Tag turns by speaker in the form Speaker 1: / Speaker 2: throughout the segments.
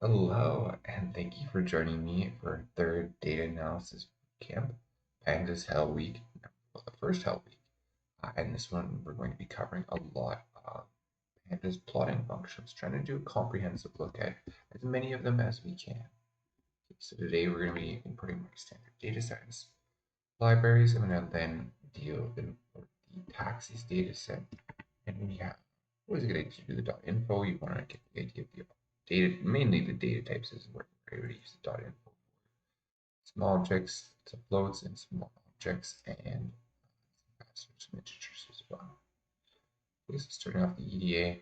Speaker 1: Hello, and thank you for joining me for our third data analysis camp, Pandas Hell Week, well, the first Hell Week. And this one, we're going to be covering a lot of Pandas plotting functions, trying to do a comprehensive look at as many of them as we can. So today we're going to be importing my standard data science libraries. I'm going to then deal with the taxes data set, and we have always a good idea to do the .info. You want to get the idea of the data, mainly the data types is where we would use the .info for small objects, some floats, and small objects, and some integers as well. Okay, so starting off the EDA.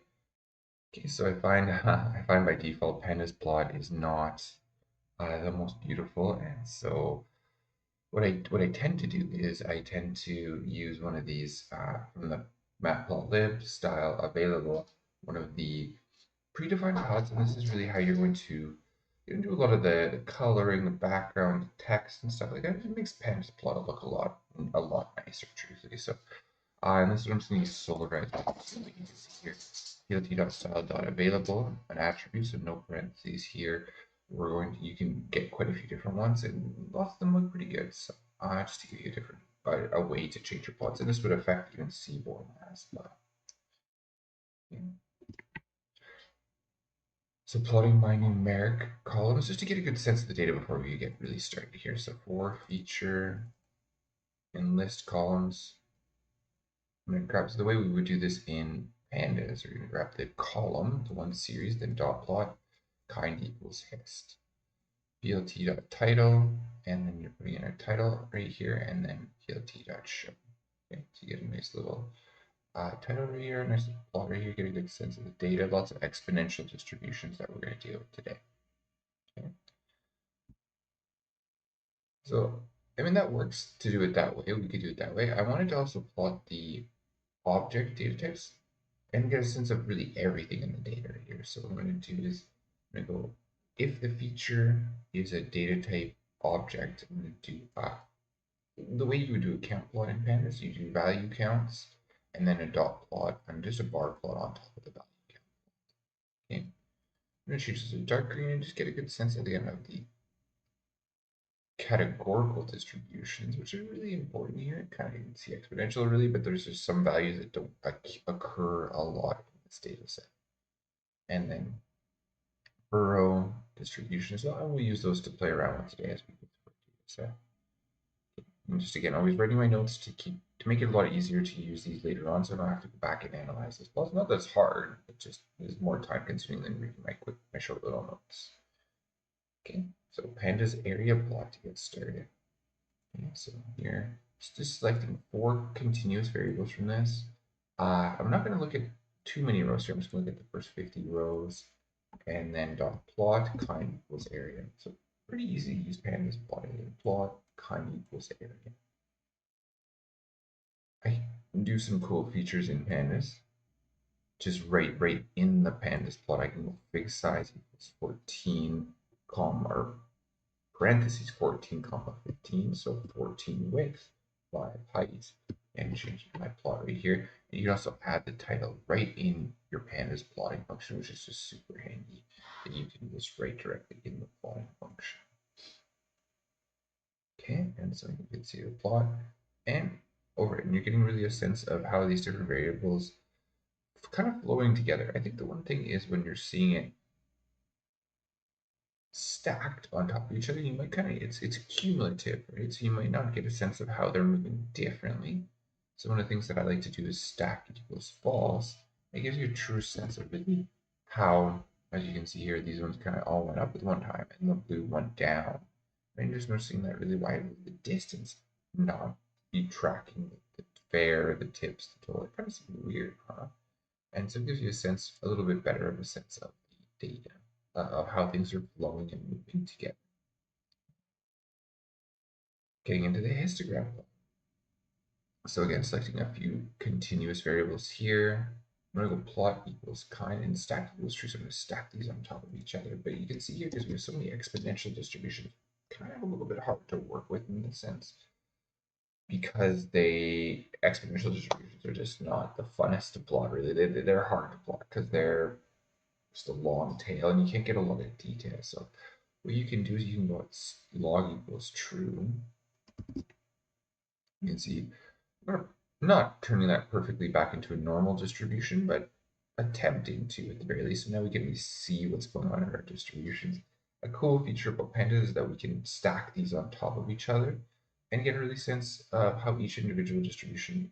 Speaker 1: Okay, so I find I find by default Pandas plot is not the most beautiful, and so what I tend to do is I tend to use one of these from the matplotlib style available, one of the predefined palettes, and this is really how you're gonna do a lot of the coloring, the background, the text, and stuff like that. It makes Pandas plot look a lot nicer, truthfully. So, and this is what I'm just gonna use Solarize. So you can see here, plt.style.available, an attribute, so no parentheses here. You can get quite a few different ones, and lots of them look pretty good. So, just to give you a different, a way to change your plots, and this would affect even Seaborn as well. Yeah. So plotting my numeric columns just to get a good sense of the data before we get really started here. So for feature and list columns, I'm going to grab, so the way we would do this in Pandas, we're going to grab the column, the one series, then dot plot, kind equals hist. plt.title, and then you're putting in a title right here, and then plt.show. Okay, so you get a nice little title right here, nice little plot right here, get a good sense of the data, lots of exponential distributions that we're going to deal with today. Okay. So, I mean, that works to do it that way. We could do it that way. I wanted to also plot the object data types and get a sense of really everything in the data right here. So what I'm going to do is I'm going to go, if the feature is a data type object, I'm going to do the way you would do a count plot in Pandas, you do value counts and then a dot plot and just a bar plot on top of the value count. Okay. I'm going to choose this dark green and just get a good sense at the end of the categorical distributions, which are really important here. Kind of you can see exponential really, but there's just some values that don't occur a lot in this data set. And then row distribution as well, and we'll use those to play around with today as we go through the data set. And just again, always writing my notes to make it a lot easier to use these later on, so I don't have to go back and analyze this. Well, it's not that it's hard, it just is more time consuming than reading my short little notes. Okay, so Pandas area plot to get started. Okay, so here, just selecting 4 continuous variables from this. I'm not going to look at too many rows here. I'm just going to look at the first 50 rows, and then dot plot kind equals area. So pretty easy to use Pandas plot area. Plot kind equals area. I can do some cool features in Pandas. Just right in the Pandas plot, I can go fig size equals 14, comma, or parentheses 14 comma 15, so 14 width, 5 height, and changing my plot right here. And you can also add the title right in your Pandas plotting function, which is just super handy. And you can just write directly in the plotting function. Okay, and so you can see the plot and over it, and you're getting really a sense of how these different variables kind of flowing together. I think the one thing is when you're seeing it stacked on top of each other, you might kind of it's cumulative, right? So you might not get a sense of how they're moving differently. So one of the things that I like to do is stack equals false. It gives you a true sense of really how, as you can see here, these ones kind of all went up at one time and the blue went down. And you're just noticing that really why the distance not be tracking the fair, the tips, the total. It kind of seems weird, huh? And so it gives you a sense, a little bit better of a sense of the data, of how things are flowing and moving together. Getting into the histogram. So again, selecting a few continuous variables here. I'm going to go plot equals kind and stack equals true. So I'm going to stack these on top of each other. But you can see here, because we have so many exponential distributions, kind of a little bit hard to work with in this sense. Because exponential distributions are just not the funnest to plot, really. They're hard to plot because they're just a long tail, and you can't get a lot of detail. So what you can do is you can go log equals true. You can see we're not turning that perfectly back into a normal distribution, but attempting to at the very least. So now we can really see what's going on in our distributions. A cool feature about Pandas is that we can stack these on top of each other and get a really sense of how each individual distribution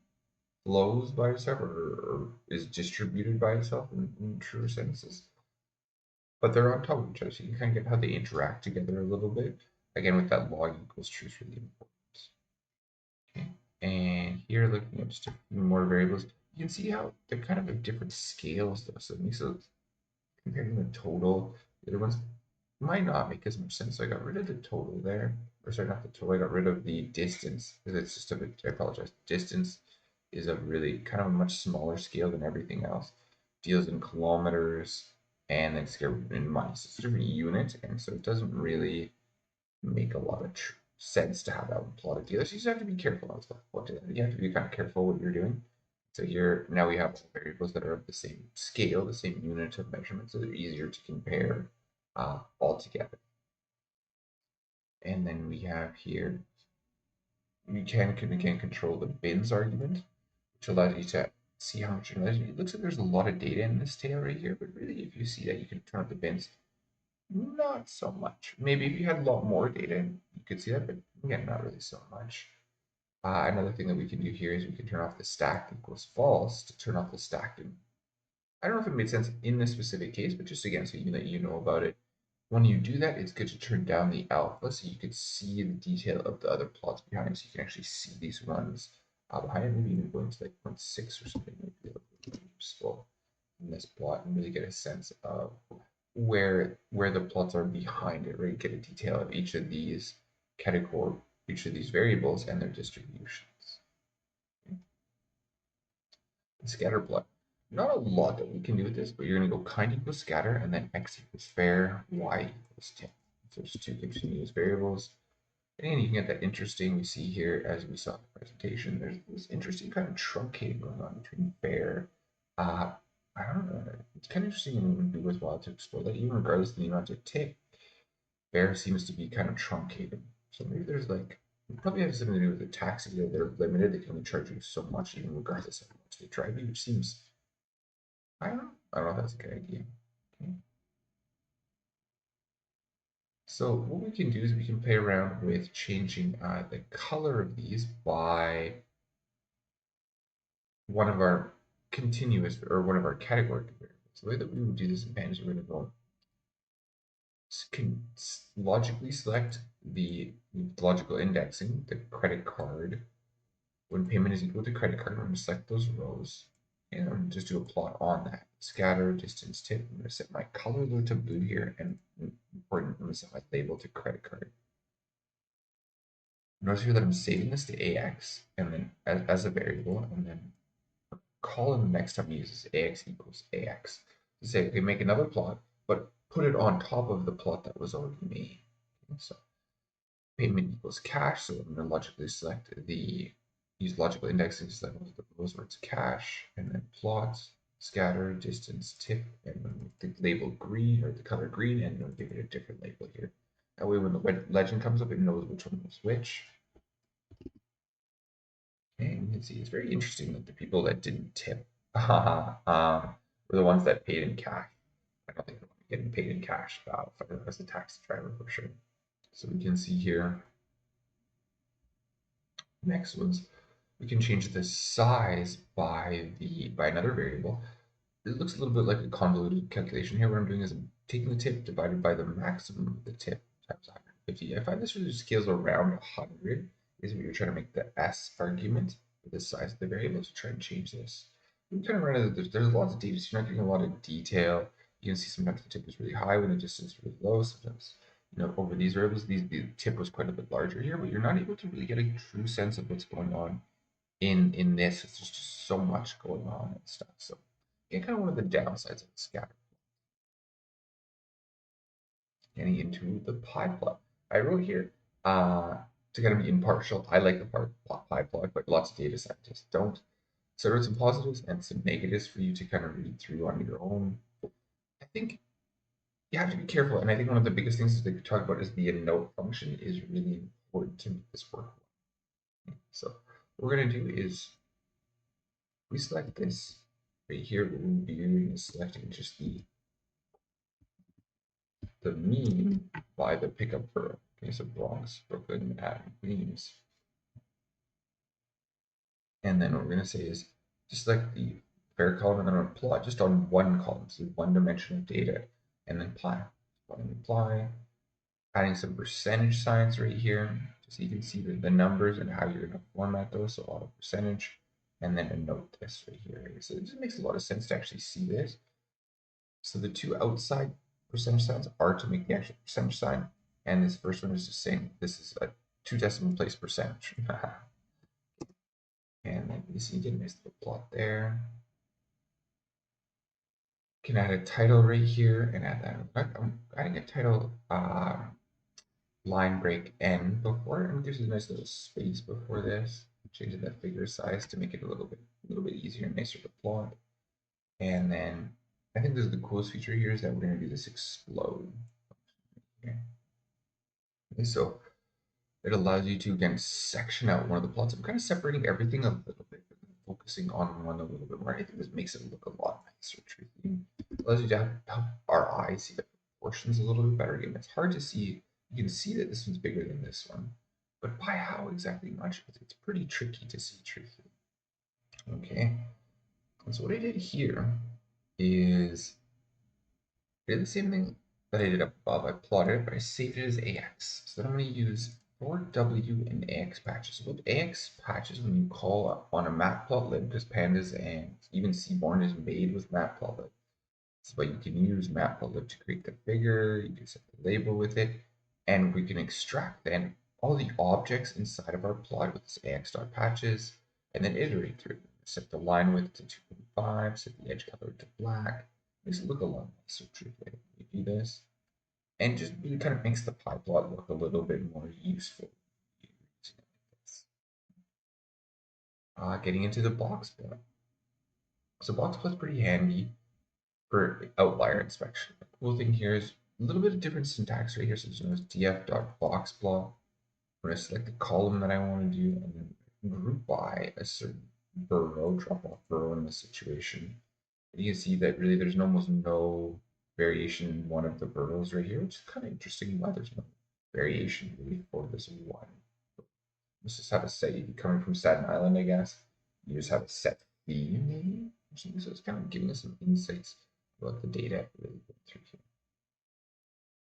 Speaker 1: flows by itself or is distributed by itself in truer senses. But they're on top of each other, so you can kind of get how they interact together a little bit. Again, with that log equals true is really important. Okay. And here, looking at just a few more variables, you can see how they're kind of at different scales, though. So it makes it comparing the total, the other ones might not make as much sense. So I got rid of the total there, or sorry, not the total. I got rid of the distance because it's just a bit. I apologize. Distance is a really kind of a much smaller scale than everything else. Deals in kilometers and then scale in miles. It's a different unit, and so it doesn't really make a lot of sense to have that one plotted together. So you just have to be careful on stuff. You have to be kind of careful what you're doing. So here now we have variables that are of the same scale, the same unit of measurement, so they're easier to compare all together. And then we have here, we can control the bins argument, which allows you to see how much it looks like there's a lot of data in this tail right here, but really if you see that you can turn up the bins, not so much. Maybe if you had a lot more data, you could see that, but again, not really so much. Another thing that we can do here is we can turn off the stack equals false to turn off the stacking. I don't know if it made sense in this specific case, but just again, so you know about it. When you do that, it's good to turn down the alpha so you can see the detail of the other plots behind, so you can actually see these ones behind it. Maybe even go into like 0.6 or something, maybe a little bit useful in this plot and really get a sense of where the plots are behind it, right? Get a detail of each of these category, each of these variables and their distributions. Okay. The scatter plot. Not a lot that we can do with this, but you're going to go kind equals scatter and then x equals fair, y equals 10. So just two continuous variables. And you can get that interesting, we see here, as we saw in the presentation, there's this interesting kind of truncating going on between fair. I don't know, it's kind of interesting and would be worthwhile to explore that, even regardless of the amount of tip, fair seems to be kind of truncated. So maybe there's like, it probably has something to do with the taxes that they're limited, they can only charge you so much, even regardless of how much they drive you, which seems, I don't know if that's a good idea. Okay. So what we can do is we can play around with changing the color of these by one of our continuous or one of our category variables. The way that we would do this in Pandas, we're going to go can logically select the logical indexing, the credit card. When payment is equal to credit card, I'm going to select those rows and I'm going to just do a plot on that. Scatter, distance, tip. I'm going to set my color load to blue here and important, I'm going to set my label to credit card. Notice here that I'm saving this to AX and then as a variable, and then column the next time we use is AX equals AX. To say, okay, make another plot, but put it on top of the plot that was already made. Okay, so payment equals cash, so I'm going to logically select use logical indexing to select those where it's cash, and then plot, scatter, distance, tip, and then the label green or the color green, and then give it a different label here. That way when the legend comes up, it knows which one was which. And you can see it's very interesting that the people that didn't tip were the ones that paid in cash. I don't think they're getting paid in cash as a taxi driver for sure. So we can see here, next ones, we can change the size by another variable. It looks a little bit like a convoluted calculation here. What I'm doing is I'm taking the tip divided by the maximum of the tip times 150. I find this really scales around 100 is what you're trying to make the S argument with the size of the variable to try and change this. You can kind of run into there's lots of data, so you're not getting a lot of detail. You can see sometimes the tip is really high when the distance is really low. Sometimes, over these variables, the tip was quite a bit larger here, but you're not able to really get a true sense of what's going on in this. It's just so much going on and stuff. So kind of one of the downsides of the scatter. Getting into the pie plot. I wrote here to kind of be impartial. I like the pie plot, but lots of data scientists don't. So I wrote some positives and some negatives for you to kind of read through on your own. think you have to be careful. And I think one of the biggest things that we talk about is the note function is really important to make this work. So what we're going to do is we select this right here. What we'll be doing is selecting just the mean by the pickup borough. Okay, so Bronx, Brooklyn, and Queens. And then what we're going to say is just select the fair column and then I'm going to plot just on one column, so one dimension of data, and then apply. Apply, adding some percentage signs right here, so you can see the numbers and how you're going to format those. So auto percentage, and then a note this right here. So it just makes a lot of sense to actually see this. So the two outside percentage signs are to make the actual percentage sign, and this first one is just saying this is a 2 decimal place percentage. And then you see, you nice little plot there. Can add a title right here and add that. I'm adding a title line break n before, and gives you a nice little space before this. Changing that figure size to make it a little bit easier and nicer to plot. And then I think this is the coolest feature here is that we're going to do this explode. Okay. So it allows you to again section out one of the plots. I'm kind of separating everything a little bit, focusing on one a little bit more. I think this makes it look a lot nicer. Truthfully, it allows you to help our eyes see the proportions a little bit better. Again, it's hard to see. You can see that this one's bigger than this one, but by how exactly much? It's pretty tricky to see. Truthfully, okay. And so what I did here is I did the same thing that I did above. I plotted it, but I saved it as AX. So then I'm going to use for W and AX patches. So with AX patches, when you call on a matplotlib, because pandas and even Seaborn is made with matplotlib. So you can use matplotlib to create the figure, you can set the label with it, and we can extract then all the objects inside of our plot with this AX.patches, and then iterate through them. Set the line width to 2.5, set the edge color to black. Makes it look a lot nicer, truthfully. We do this, and just really kind of makes the pie plot look a little bit more useful. Getting into the box plot. So box plot's pretty handy for outlier inspection. The cool thing here is a little bit of different syntax right here. So there's df.boxplot. I'm going to select the column that I want to do and then group by a certain borough, drop off borough in the situation. And you can see that really there's almost no variation in one of the boroughs right here, which is kind of interesting why there's no variation really for this one. Let's just have a set coming from Staten Island, I guess. You just have a set theme maybe or something. So it's kind of giving us some insights about the data really going through here.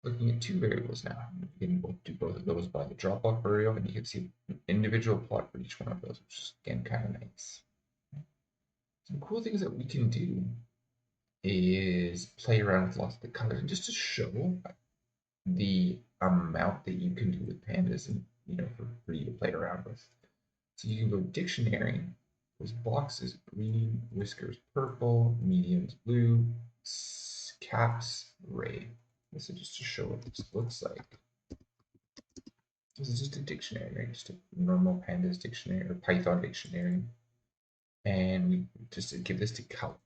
Speaker 1: Looking at two variables now. You can do both of those by the drop-off borough, and you can see an individual plot for each one of those, which is again kind of nice. Some cool things that we can do is play around with lots of the colors, and just to show the amount that you can do with pandas, and for you to play around with. So you can go dictionary. Those boxes green, whiskers purple, mediums blue, caps gray. This is just to show what this looks like. This is just a dictionary, right? Just a normal pandas dictionary or Python dictionary. And we just give this to color.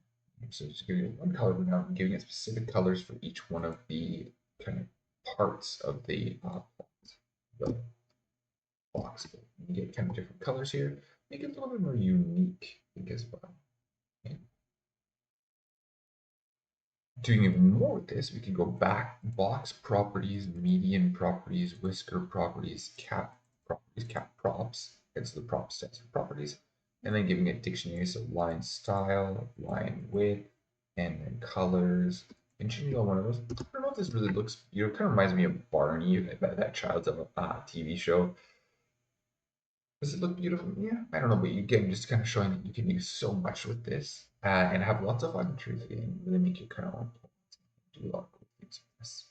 Speaker 1: So just giving it one color, but now I'm giving it specific colors for each one of the kind of parts of the box. You get kind of different colors here. Make it a little bit more unique, I think, as well. Okay. Doing even more with this, we can go back, box properties, median properties, whisker properties, cap props. It's the prop sets of properties, and then giving it dictionary, so line style, line width, and then colors. And changing on one of those. I don't know if this really looks beautiful. It kind of reminds me of Barney, that child's TV show. Does it look beautiful? Yeah, I don't know, but again, just kind of showing that you can do so much with this and have lots of fun, truthfully, and really make you kind of want to do a lot of cool things with this.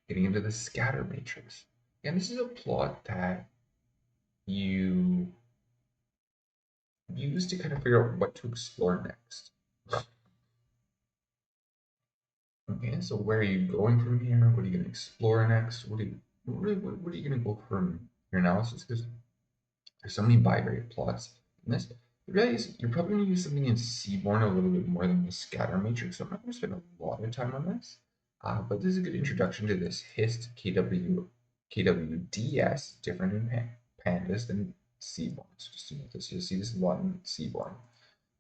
Speaker 1: Getting into the scatter matrix. And this is a plot that you use to kind of figure out what to explore next. Okay, so where are you going from here? What are you going to explore next? What are you going to go from your analysis? Because there's so many bivariate plots in this. Really is, you're probably going to use something in Seaborn a little bit more than the scatter matrix, so I'm not going to spend a lot of time on this. But this is a good introduction to this KWDS, different in Pandas than Seaborn. So just to note this, you'll see this a lot in Seaborn.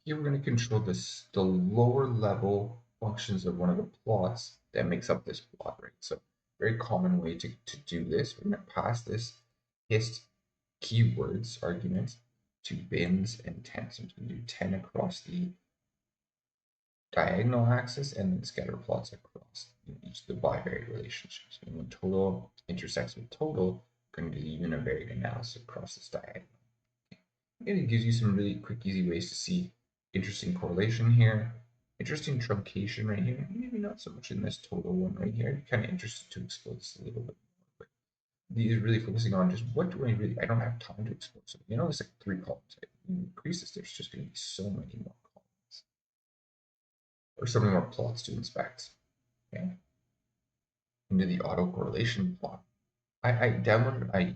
Speaker 1: Here we're going to control the lower level functions of one of the plots that makes up this plot, right? So very common way to do this. We're going to pass this hist keywords argument to bins and 10. So we do 10 across the diagonal axis and then scatter plots across each of the bivariate relationships. And when total intersects with total, we're going to do univariate analysis across this diagonal. And it gives you some really quick, easy ways to see interesting correlation here, interesting truncation right here. Maybe not so much in this total one right here. I'm kind of interested to explore this a little bit more. But these are really focusing on just what do I don't have time to explore. So it's like 3 columns. If you increase this, there's just going to be so many more columns or so many more plots to inspect. Okay. Into the autocorrelation plot. I downloaded a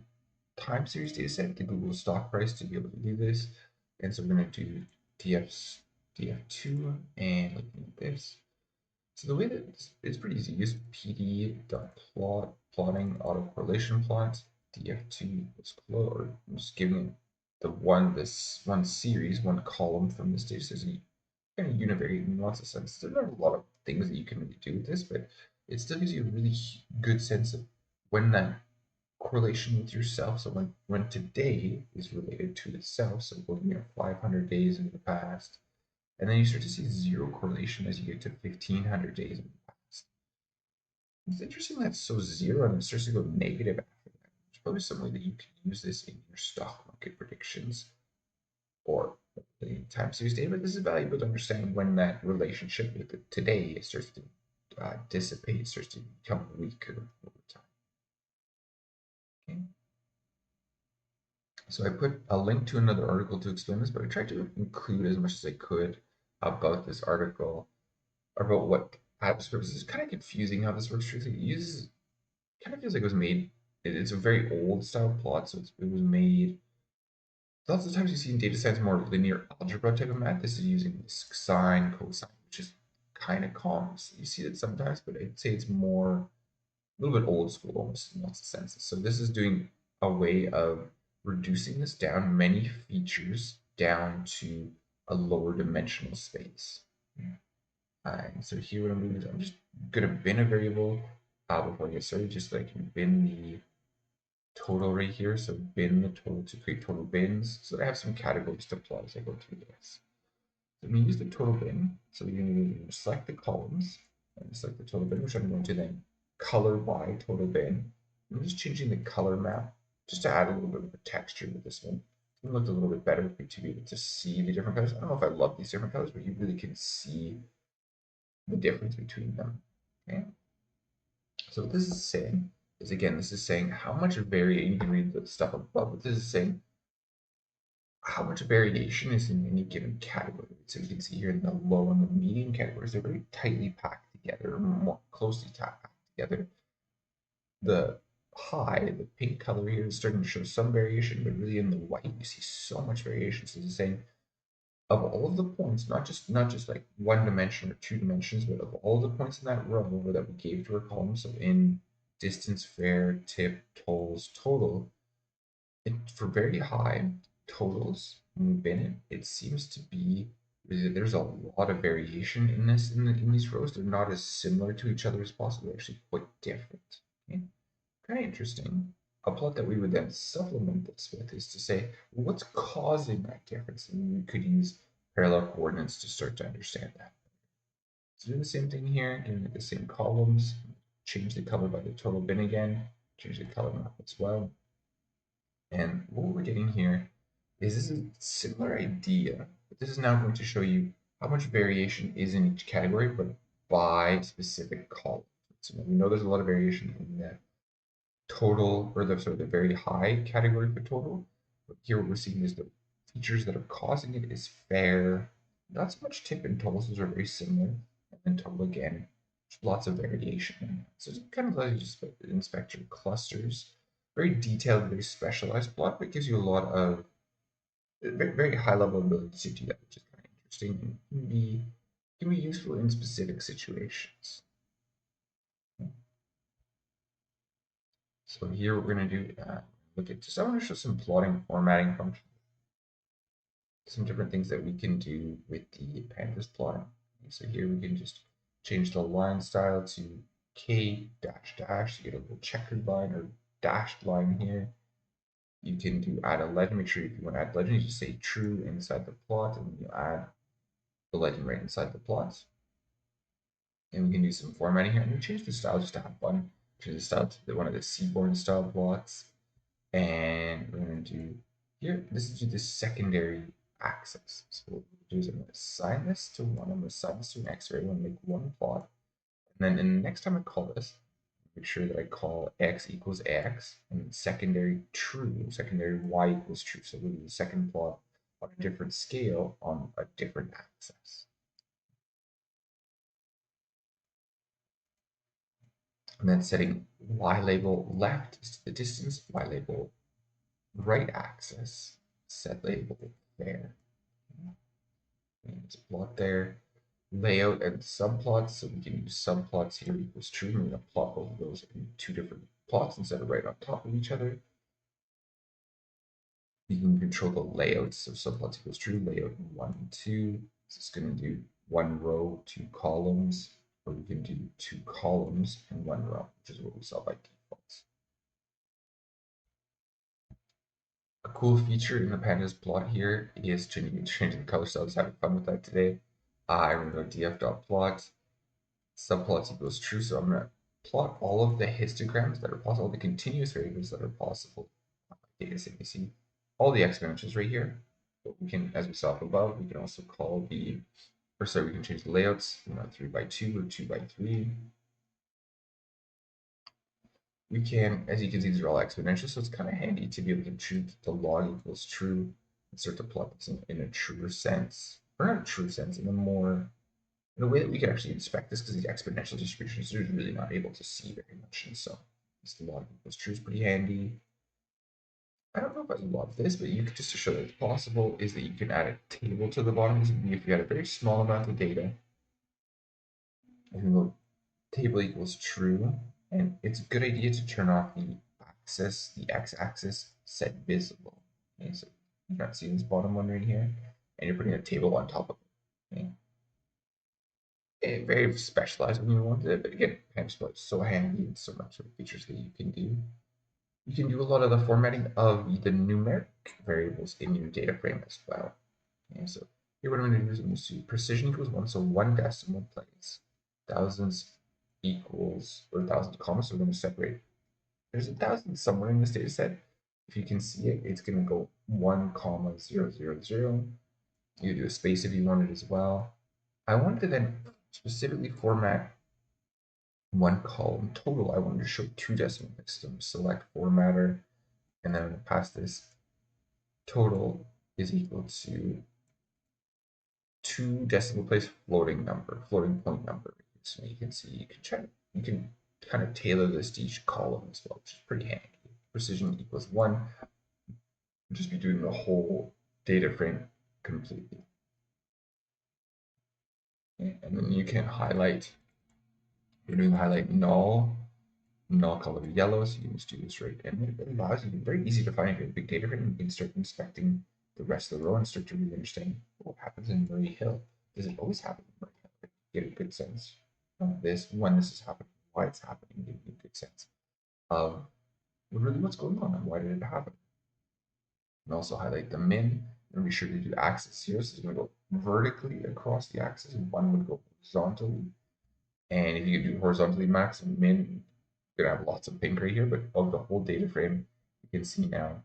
Speaker 1: time series data set, the Google stock price, to be able to do this. And so we're going to do df2 and looking at this. So the way that it's pretty easy. Use pd.plot plotting autocorrelation plot df2 is close, or I'm just giving it this one series, one column from this data set. Kind of univariate in lots of sense. There are a lot of things that you can really do with this, but it still gives you a really good sense of when that correlation with yourself. So when today is related to itself, so looking at 500 days in the past, and then you start to see zero correlation as you get to 1500 days in the past. It's interesting that it's so zero and it starts to go negative after that. There's probably some way that you can use this in your stock market predictions or the time series data, but this is valuable to understand when that relationship with today starts to dissipate, starts to become weaker over time. Okay. So I put a link to another article to explain this, but I tried to include as much as I could about this article, about what Adams purpose is. Kind of confusing how this works. Truthfully, it uses kind of feels like it was made. It's a very old style plot, so it was made. Lots of times you see in data science more linear algebra type of math. This is using sine, cosine, which is kind of common. So you see it sometimes, but I'd say it's more a little bit old school almost in lots of senses. So this is doing a way of reducing this down, many features down to a lower dimensional space. And so here what I'm doing is I'm just going to bin a variable before I get started, just so I can bin the total right here. So bin the total to create total bins. So I have some categories to plot as I go through this. So I'm going to use the total bin. So you're going to select the columns and select the total bin, which I'm going to then color by total bin. I'm just changing the color map just to add a little bit of a texture to this one. It looked a little bit better to be able to see the different colors. I don't know if I love these different colors, but you really can see the difference between them. Okay. So what this is saying is, again, this is saying how much variation, you can read the stuff above, but this is saying how much variation is in any given category. So you can see here in the low and the medium categories, they're very tightly packed together, more closely packed together. The high, the pink color here is starting to show some variation, but really in the white, you see so much variation. So this is saying of all of the points, not just like one dimension or 2 dimensions, but of all the points in that row that we gave to our column, so in distance, fare, tip, tolls, total, for very high totals when we bin it seems to be there's a lot of variation in these rows. They're not as similar to each other as possible. They're actually quite different. Okay? Kind of interesting. A plot that we would then supplement this with is to say, well, what's causing that difference? And we could use parallel coordinates to start to understand that. So do the same thing here, giving it the same columns, change the color by the total bin again, change the color map as well. And what we're getting here is this is a similar idea, but this is now going to show you how much variation is in each category, but by specific column. So we know there's a lot of variation in the total, or the very high category for total. But here what we're seeing is the features that are causing it is fare, not so much tip and totals, those are very similar, and then total again, lots of variation. So it kind of allows you to just inspect your clusters. Very detailed, very specialized plot, but gives you a lot of very high level ability to do that, which is kind of interesting and can be useful in specific situations. So here we're going to do look at just I want to show some plotting formatting functions, some different things that we can do with the pandas plotting. So here we can just change the line style to k dash dash to get a little checkered line or dashed line here. You can do add a legend. Make sure if you want to add legend, you just say true inside the plot, and you add the legend right inside the plot. And we can do some formatting here. And we change the style just to have fun. Change the style to one of the seaborn style plots. And we're going to do here, this is the secondary axis. So what we'll do is I'm going to assign this to one. I'm going to assign this to an x variable and make one plot. And then in the next time I call this, make sure that I call x equals x and secondary true, secondary y equals true. So we'll do the second plot on a different scale on a different axis. And then setting y label left is to the distance, y label right axis, set label there. And it's a plot there. Layout and subplots, so we can use subplots here equals true. We're going to plot both of those in two different plots instead of right on top of each other. You can control the layouts, so subplots equals true, layout 1 and 2. So it's going to do one row, two columns, or we can do two columns and one row, which is what we saw by default. A cool feature in the pandas plot here is changing the color, so I was having fun with that today. I'm going to go df.plot, subplots equals true, so I'm going to plot all of the histograms that are possible, the continuous variables that are possible. You see all the exponentials right here. But we can, as we saw up above, we can also call the, or sorry, we can change the layouts, 3 by 2 or 2 by 3. We can, as you can see, these are all exponential, so it's kind of handy to be able to treat the log equals true and start to plot this in a truer sense, or not a true sense, in a way that we can actually inspect this, because these exponential distributions are really not able to see very much, and so this log equals true is pretty handy. I don't know if I love this, but you could, just to show that it's possible, is that you can add a table to the bottom. This would be if you had a very small amount of data. You can go table equals true, and it's a good idea to turn off the axis, the x-axis set visible. Okay, so you're not seeing this bottom one right here, and you're putting a table on top of it. Okay? Very specialized when you want it, but again, Pandas is so handy and so much of features that you can do. You can do a lot of the formatting of the numeric variables in your data frame as well. Okay, so here what I'm going to do is I'm going to do precision equals 1, so one decimal place. Thousands equals, or thousands commas, so we're going to separate. There's a thousand somewhere in this data set. If you can see it, it's going to go 1, comma 0, 0, 0. You can do a space if you want it as well. I wanted to then specifically format one column total. I wanted to show two decimal places. So I'm going to select formatter, and then I'm going to pass this total is equal to 2 decimal place floating point number. So you can see, you can kind of tailor this to each column as well, which is pretty handy. Precision equals 1. We'll just be doing the whole data frame completely. And then you can highlight, you're doing highlight null color yellow, so you can just do this right. And it allows you, very easy to find if you have a big data frame, you can start inspecting the rest of the row and start to really understand what happens in Murray Hill. Does it always happen in Murray Hill? Get a good sense of this, when this is happening, why it's happening, give you a good sense of really what's going on and why did it happen. And also highlight the min, and be sure to do axis here. So it's going to go vertically across the axis, and one would go horizontally. And if you do horizontally max and min, you're going to have lots of pink right here, but of the whole data frame, you can see now,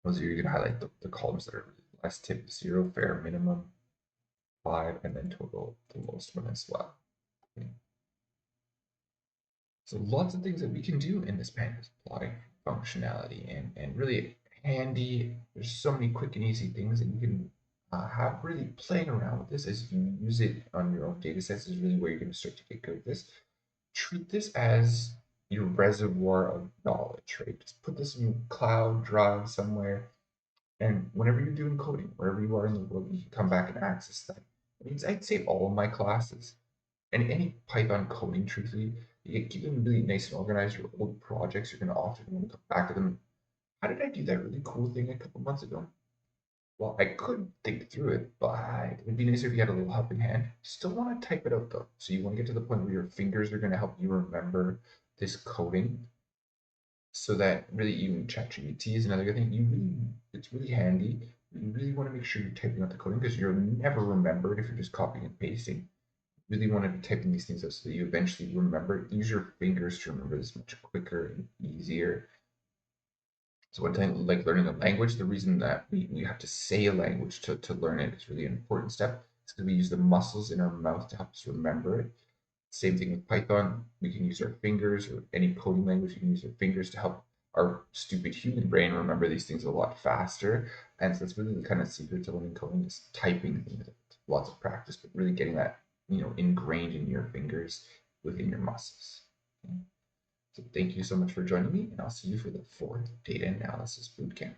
Speaker 1: those are, you're going to highlight the columns that are less tip 0, fair, minimum, 5, and then total, the lowest one as well. Okay. So lots of things that we can do in this pandas plotting functionality, and really handy. There's so many quick and easy things that you can have. Really playing around with this as you use it on your own data sets is really where you're going to start to get good at this. Treat this as your reservoir of knowledge, right? Just put this in your cloud drive somewhere. And whenever you're doing coding, wherever you are in the world, you can come back and access that. It means I'd say all of my classes and any Python coding, truthfully, you keep them really nice and organized. Your old projects, you're going to often want to come back to them. How did I do that really cool thing a couple months ago? Well, I could think through it, but it'd be nicer if you had a little helping hand. Still want to type it out though. So you want to get to the point where your fingers are going to help you remember this coding so that really even ChatGPT is another good thing. It's really handy. You really want to make sure you're typing out the coding because you'll never remember it if you're just copying and pasting. You really want to be typing these things out so that you eventually remember it. Use your fingers to remember this much quicker and easier. So one time, like learning a language, the reason that we have to say a language to learn it is really an important step. It's because we use the muscles in our mouth to help us remember it. Same thing with Python. We can use our fingers, or any coding language, you can use our fingers to help our stupid human brain remember these things a lot faster. And so that's really the kind of secret to learning coding is typing things out. Lots of practice, but really getting that, ingrained in your fingers within your muscles. Okay? So thank you so much for joining me, and I'll see you for the fourth Data Analysis Bootcamp.